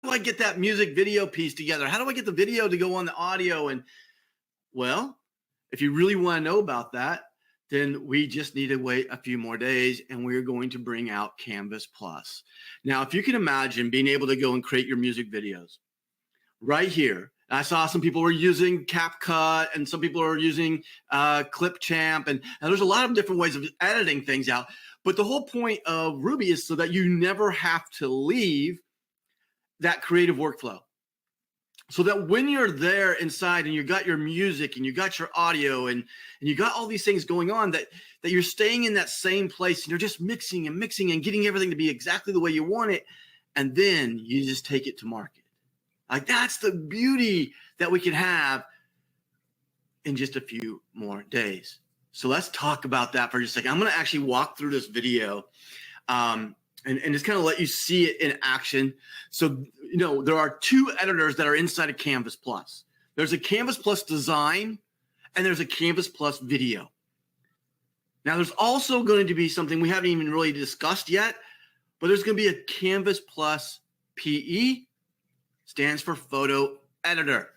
do I get that music video piece together? How do I get the video to go on the audio? And well, if you really want to know about that, then we just need to wait a few more days and we're going to bring out Canvas Plus. Now, if you can imagine being able to go and create your music videos right here. I saw some people were using CapCut and some people are using Clipchamp. And there's a lot of different ways of editing things out. But the whole point of Rubi is so that you never have to leave that creative workflow. So that when you're there inside and you got your music and you got your audio and you got all these things going on, that you're staying in that same place and you're just mixing and getting everything to be exactly the way you want it. And then you just take it to market. Like that's the beauty that we can have in just a few more days. So let's talk about that for just a second. I'm going to actually walk through this video and just kind of let you see it in action. So, there are two editors that are inside of Canvas Plus. There's a Canvas Plus design and there's a Canvas Plus video. Now, there's also going to be something we haven't even really discussed yet, but there's going to be a Canvas Plus PE, stands for photo editor.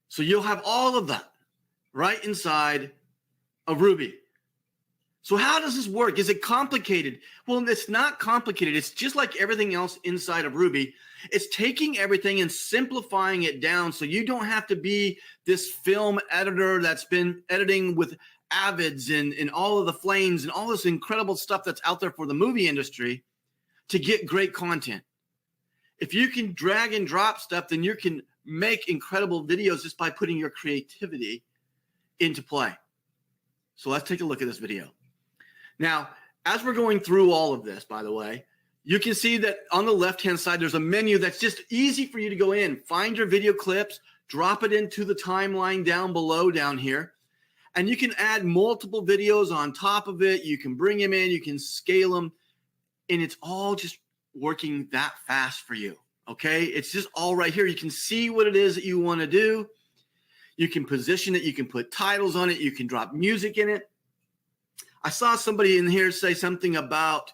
So you'll have all of that right inside of Rubi. So how does this work? Is it complicated? Well, it's not complicated. It's just like everything else inside of Rubi. It's taking everything and simplifying it down so you don't have to be this film editor that's been editing with Avids and all of the flames and all this incredible stuff that's out there for the movie industry to get great content. If you can drag and drop stuff, then you can make incredible videos just by putting your creativity into play. So let's take a look at this video. Now, as we're going through all of this, by the way, you can see that on the left-hand side, there's a menu that's just easy for you to go in, find your video clips, drop it into the timeline down below down here, and you can add multiple videos on top of it. You can bring them in, you can scale them, and it's all just working that fast for you, okay? It's just all right here. You can see what it is that you want to do. You can position it. You can put titles on it. You can drop music in it. I saw somebody in here say something about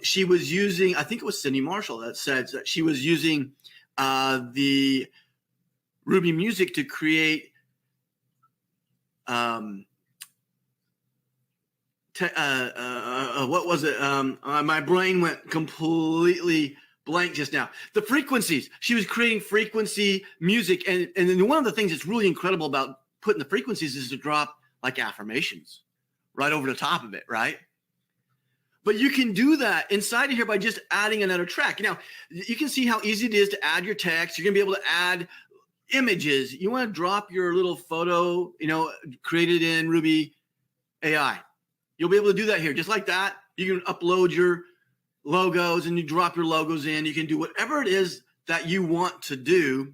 she was using, I think it was Cindy Marshall that said that she was using the Rubi music to create what was it? My brain went completely blank just now. The frequencies. She was creating frequency music. And then one of the things that's really incredible about putting the frequencies is to drop like affirmations right over the top of it, right? But you can do that inside of here by just adding another track. Now, you can see how easy it is to add your text. You're going to be able to add images. You want to drop your little photo, created in Rubi AI. You'll be able to do that here, just like that. You can upload your logos and you drop your logos in. You can do whatever it is that you want to do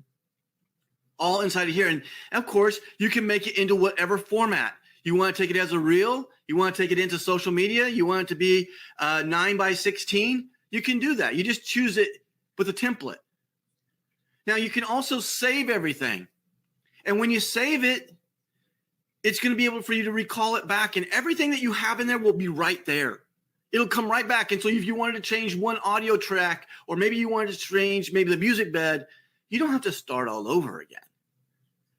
all inside of here. And of course, you can make it into whatever format. You want to take it as a reel? You want to take it into social media? You want it to be 9:16? You can do that. You just choose it with a template. Now, you can also save everything. And when you save it, it's going to be able for you to recall it back. And everything that you have in there will be right there. It'll come right back. And so if you wanted to change one audio track, or maybe you wanted to change maybe the music bed, you don't have to start all over again.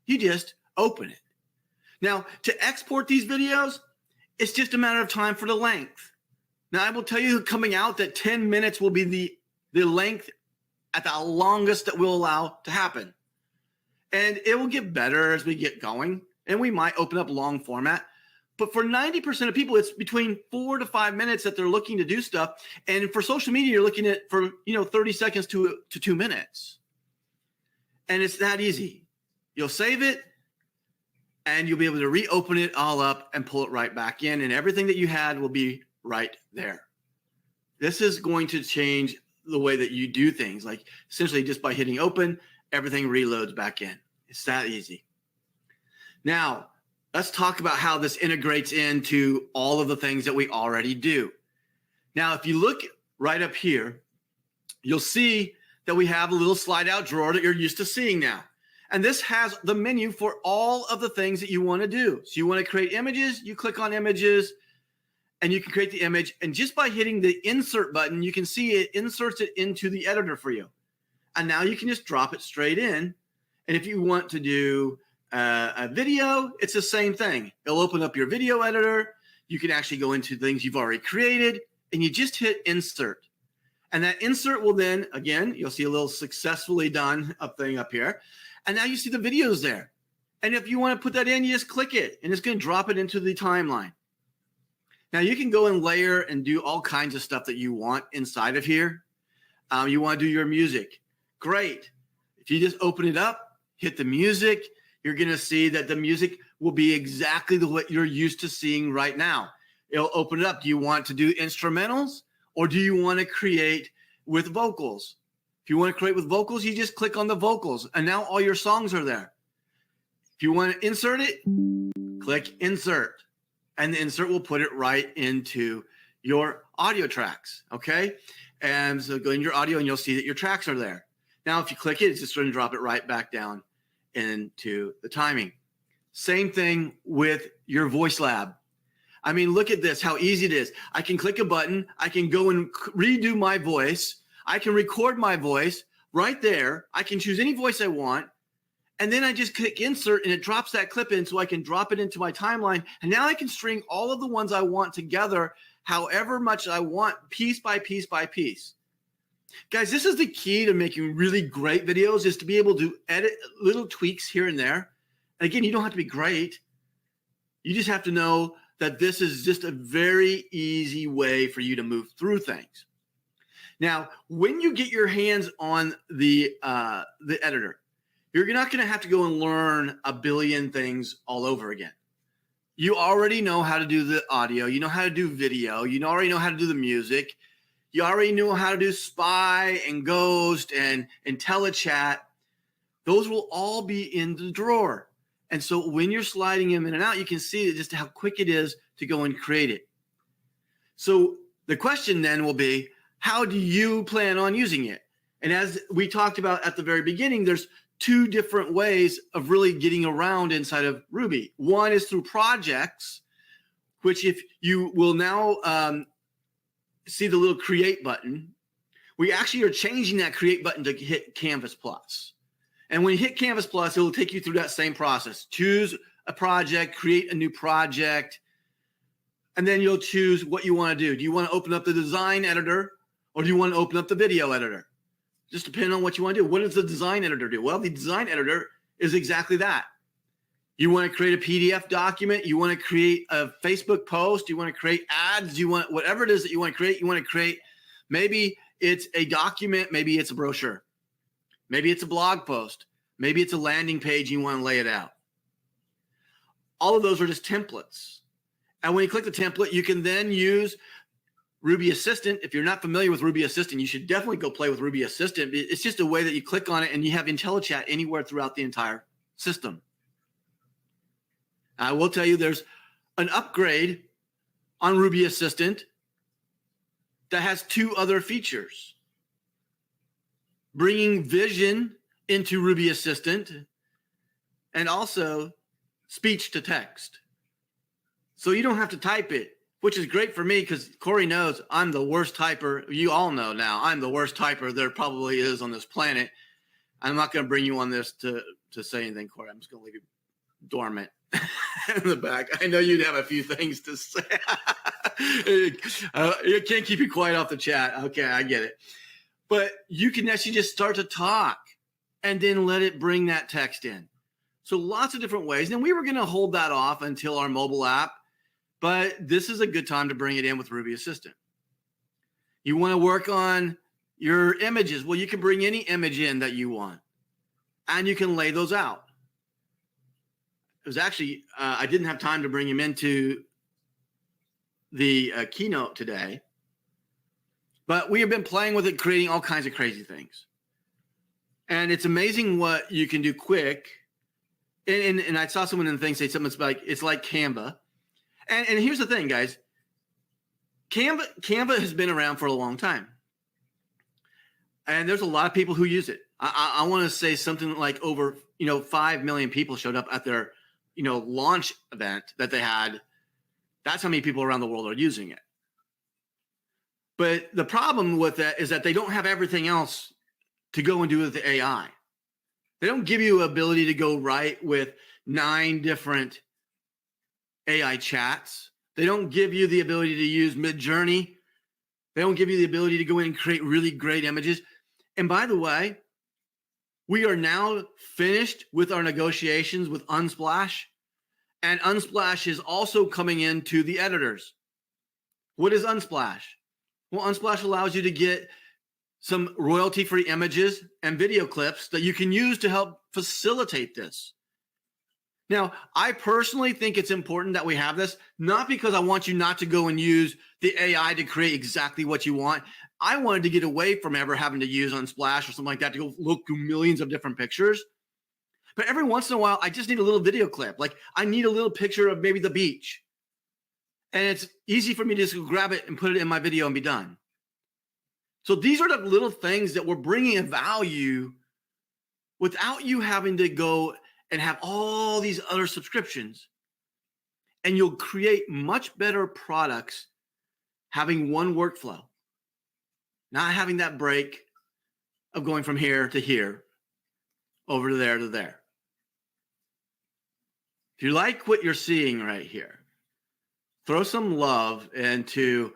You just open it. Now, to export these videos, it's just a matter of time for the length. Now, I will tell you coming out that 10 minutes will be the length at the longest that we'll allow to happen. And it will get better as we get going. And we might open up long format. But for 90% of people, it's between 4 to 5 minutes that they're looking to do stuff. And for social media, you're looking at for 30 seconds to 2 minutes. And it's that easy. You'll save it. And you'll be able to reopen it all up and pull it right back in. And everything that you had will be right there. This is going to change the way that you do things. Like essentially just by hitting open, everything reloads back in. It's that easy. Now, let's talk about how this integrates into all of the things that we already do. Now, if you look right up here, you'll see that we have a little slide out drawer that you're used to seeing now. And this has the menu for all of the things that you want to do. So you want to create images, you click on images, and you can create the image. And just by hitting the insert button, you can see it inserts it into the editor for you. And now you can just drop it straight in. And if you want to do a video, it's the same thing. It'll open up your video editor. You can actually go into things you've already created, and you just hit insert. And that insert will then, again, you'll see a little successfully done thing up here. And now you see the videos there. And if you want to put that in, you just click it, and it's going to drop it into the timeline. Now you can go and layer and do all kinds of stuff that you want inside of here. You want to do your music. Great. If you just open it up, hit the music, you're going to see that the music will be exactly what you're used to seeing right now. It'll open it up. Do you want to do instrumentals, or do you want to create with vocals? If you want to create with vocals, you just click on the vocals, and now all your songs are there. If you want to insert it, click insert, and the insert will put it right into your audio tracks, okay? And so go in your audio, and you'll see that your tracks are there. Now, if you click it, it's just going to drop it right back down into the timing. Same thing with your voice lab. I mean, look at this, how easy it is. I can click a button. I can go and redo my voice. I can record my voice right there. I can choose any voice I want. And then I just click insert, and it drops that clip in, so I can drop it into my timeline. And now I can string all of the ones I want together however much I want, piece by piece by piece. Guys, this is the key to making really great videos, is to be able to edit little tweaks here and there. And again, you don't have to be great. You just have to know that this is just a very easy way for you to move through things. Now, when you get your hands on the editor, you're not going to have to go and learn a billion things all over again. You already know how to do the audio. You know how to do video. You already know how to do the music. You already know how to do Spy and Ghost and IntelliChat. Those will all be in the drawer. And so when you're sliding them in and out, you can see just how quick it is to go and create it. So the question then will be, how do you plan on using it? And as we talked about at the very beginning, there's two different ways of really getting around inside of Ruby. One is through projects, which if you will now see the little create button, we actually are changing that create button to hit Canvas Plus. And when you hit Canvas Plus, it will take you through that same process. Choose a project, create a new project, and then you'll choose what you want to do. Do you want to open up the design editor, or do you want to open up the video editor? Just depending on what you want to do. What does the design editor do? Well, the design editor is exactly that. You want to create a PDF document. You want to create a Facebook post. You want to create ads. You want whatever it is that you want to create. You want to create, maybe it's a document. Maybe it's a brochure. Maybe it's a blog post. Maybe it's a landing page. You want to lay it out. All of those are just templates. And when you click the template, you can then use Ruby Assistant. If you're not familiar with Ruby Assistant, you should definitely go play with Ruby Assistant. It's just a way that you click on it and you have IntelliChat anywhere throughout the entire system. I will tell you there's an upgrade on Ruby Assistant that has two other features. Bringing vision into Ruby Assistant and also speech to text. So you don't have to type it, which is great for me because Corey knows I'm the worst typer. You all know now I'm the worst typer there probably is on this planet. I'm not going to bring you on this to say anything, Corey. I'm just going to leave you dormant in the back. I know you'd have a few things to say. You can't keep you quiet off the chat. Okay, I get it. But you can actually just start to talk and then let it bring that text in. So lots of different ways. And we were going to hold that off until our mobile app, but this is a good time to bring it in with Ruby Assistant. You want to work on your images. Well, you can bring any image in that you want, and you can lay those out. It was actually, I didn't have time to bring him into the keynote today, but we have been playing with it, creating all kinds of crazy things. And it's amazing what you can do quick. And I saw someone in the thing say something that's like, it's like Canva. And here's the thing, guys. Canva has been around for a long time. And there's a lot of people who use it. I want to say something like over, 5 million people showed up at their, launch event that they had. That's how many people around the world are using it. But the problem with that is that they don't have everything else to go and do with the AI. They don't give you ability to go write with 9 different AI chats. They don't give you the ability to use Midjourney. They don't give you the ability to go in and create really great images. And by the way, we are now finished with our negotiations with Unsplash. And Unsplash is also coming into the editors. What is Unsplash? Well, Unsplash allows you to get some royalty-free images and video clips that you can use to help facilitate this. Now, I personally think it's important that we have this, not because I want you not to go and use the AI to create exactly what you want. I wanted to get away from ever having to use Unsplash or something like that to go look through millions of different pictures. But every once in a while, I just need a little video clip. Like I need a little picture of maybe the beach. And it's easy for me to just grab it and put it in my video and be done. So these are the little things that we're bringing a value without you having to go and have all these other subscriptions. And you'll create much better products having one workflow, not having that break of going from here to here, over to there to there. If you like what you're seeing right here, throw some love into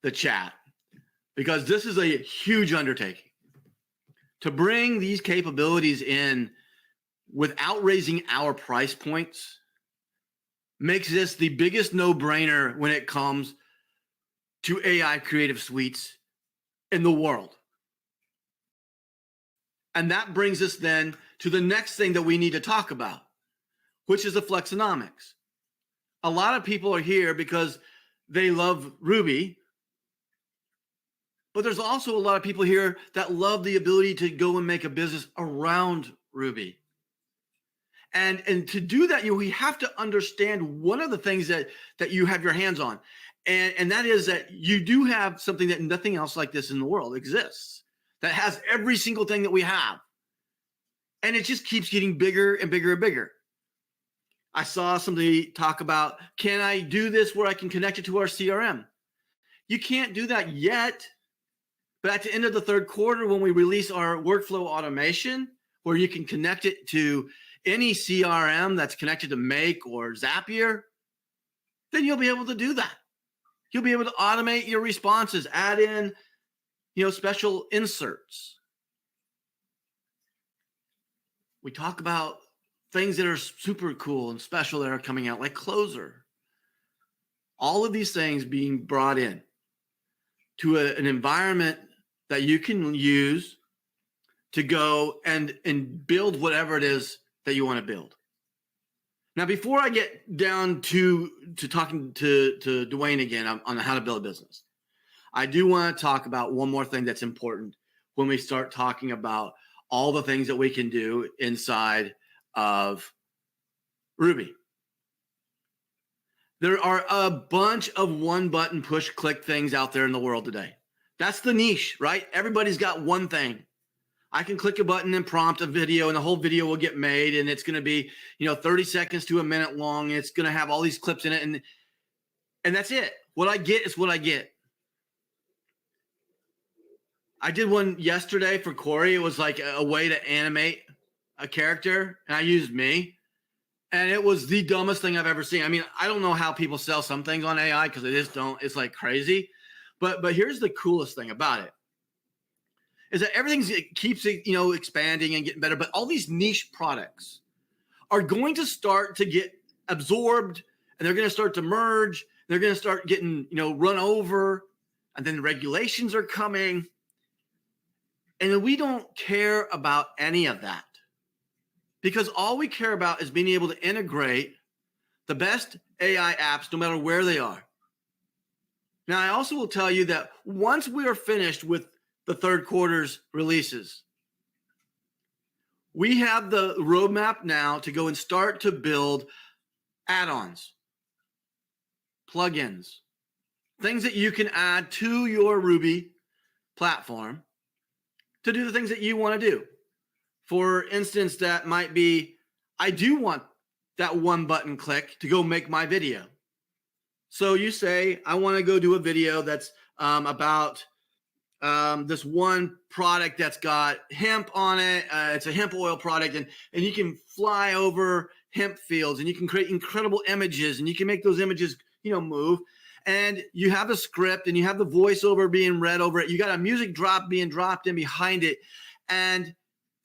the chat, because this is a huge undertaking. To bring these capabilities in without raising our price points makes this the biggest no-brainer when it comes to AI creative suites in the world. And that brings us then to the next thing that we need to talk about, which is the flexonomics. A lot of people are here because they love Ruby, but there's also a lot of people here that love the ability to go and make a business around Ruby. And to do that, we have to understand one of the things that you have your hands on. And that is that you do have something that nothing else like this in the world exists, that has every single thing that we have. And it just keeps getting bigger and bigger and bigger. I saw somebody talk about, can I do this where I can connect it to our CRM? You can't do that yet. But at the end of the third quarter, when we release our workflow automation, where you can connect it to any CRM that's connected to Make or Zapier, then you'll be able to do that. You'll be able to automate your responses, add in, special inserts. We talk about things that are super cool and special that are coming out, like Closer. All of these things being brought in to an environment that you can use to go and build whatever it is that you want to build. Now, before I get down to talking to Dwayne again on how to build a business, I do want to talk about one more thing that's important when we start talking about all the things that we can do inside of Ruby. There are a bunch of one-button push-click things out there in the world today. That's the niche, right? Everybody's got one thing. I can click a button and prompt a video, and the whole video will get made, and it's going to be, 30 seconds to a minute long. And it's going to have all these clips in it, and that's it. What I get is what I get. I did one yesterday for Corey. It was like a way to animate a character, and I used me, and it was the dumbest thing I've ever seen. I mean, I don't know how people sell some things on AI because they just don't. It's like crazy. But here's the coolest thing about it. Is that it keeps expanding and getting better, but all these niche products are going to start to get absorbed, and they're going to start to merge. They're going to start getting run over, and then the regulations are coming, and we don't care about any of that, because all we care about is being able to integrate the best AI apps, no matter where they are. Now, I also will tell you that once we are finished with the third quarter's releases, we have the roadmap now to go and start to build add-ons, plugins, things that you can add to your Ruby platform to do the things that you want to do. For instance, that might be, I do want that one button click to go make my video. So you say, I want to go do a video that's about this one product that's got hemp on it. It's a hemp oil product, and you can fly over hemp fields, and you can create incredible images, and you can make those images, move. And you have the script, and you have the voiceover being read over it. You got a music drop being dropped in behind it, and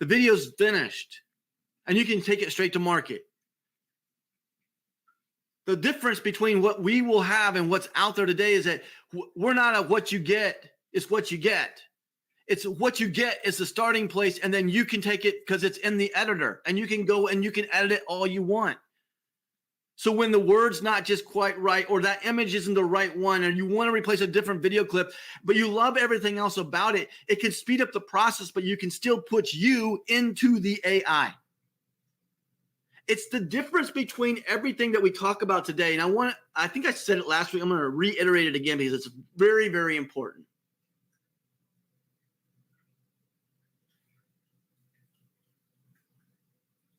the video's finished, and you can take it straight to market. The difference between what we will have and what's out there today is that we're not a what you get, it's what you get. It's what you get is the starting place, and then you can take it because it's in the editor, and you can go and you can edit it all you want. So when the word's not just quite right, or that image isn't the right one, or you want to replace a different video clip, but you love everything else about it, it can speed up the process, but you can still put you into the AI. It's the difference between everything that we talk about today. And I think I said it last week. I'm going to reiterate it again because it's very, very important.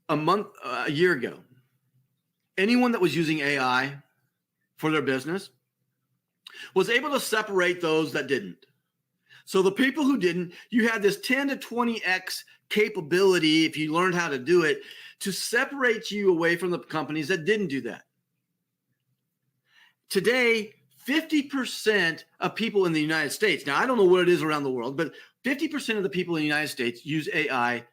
A year ago, anyone that was using AI for their business was able to separate those that didn't. So the people who didn't, you had this 10 to 20x capability, if you learned how to do it, to separate you away from the companies that didn't do that. Today, 50% of people in the United States, now I don't know what it is around the world, but 50% of the people in the United States use AI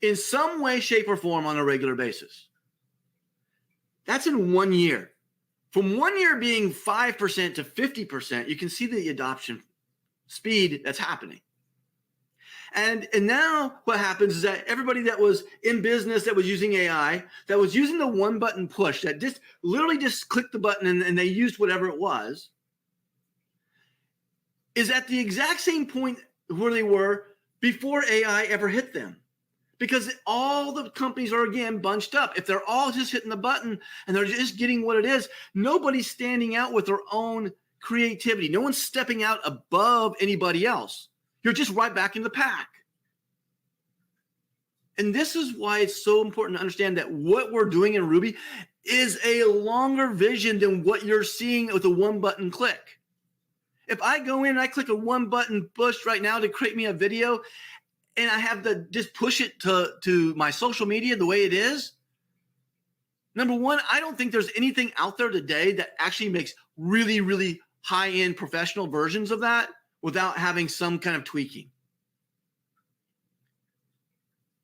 in some way, shape, or form on a regular basis. That's in 1 year. From 1 year being 5% to 50%, you can see the adoption speed that's happening. And now what happens is that everybody that was in business that was using AI, that was using the one button push, that just literally just clicked the button and they used whatever it was, is at the exact same point where they were before AI ever hit them. Because all the companies are, again, bunched up. If they're all just hitting the button and they're just getting what it is, nobody's standing out with their own creativity. No one's stepping out above anybody else. You're just right back in the pack. And this is why it's so important to understand that what we're doing in Rubi is a longer vision than what you're seeing with a one button click. If I go in and I click a one button push right now to create me a video, and I have to just push it to my social media the way it is, number one, I don't think there's anything out there today that actually makes really, really high-end professional versions of that without having some kind of tweaking.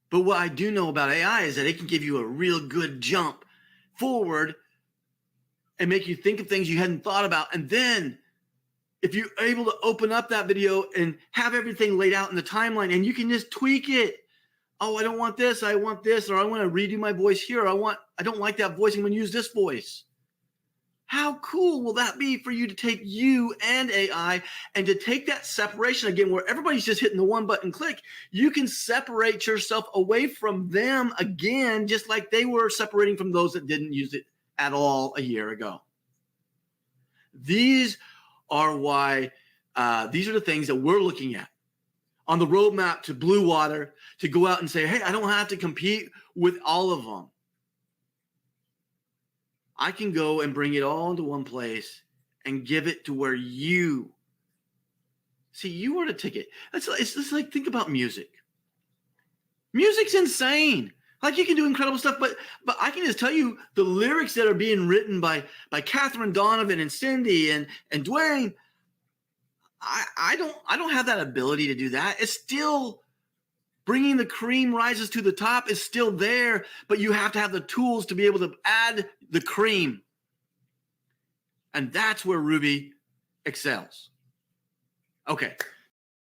But what I do know about AI is that it can give you a real good jump forward and make you think of things you hadn't thought about. And then if you're able to open up that video and have everything laid out in the timeline and you can just tweak it. Oh, I don't want this. I want this, or I want to redo my voice here. I don't like that voice. I'm going to use this voice. How cool will that be for you to take you and AI and to take that separation again, where everybody's just hitting the one button click? You can separate yourself away from them again, just like they were separating from those that didn't use it at all a year ago. These are the things that we're looking at on the roadmap to Blue Water, to go out and say, hey, I don't have to compete with all of them. I can go and bring it all into one place and give it to where you see. You are the ticket. It's just like, think about music. Music's insane. Like, you can do incredible stuff, but I can just tell you the lyrics that are being written by Catherine Donovan and Cindy and Dwayne. I don't have that ability to do that. It's still bringing the cream rises to the top is still there, but you have to have the tools to be able to add the cream. And that's where Rubi excels. Okay,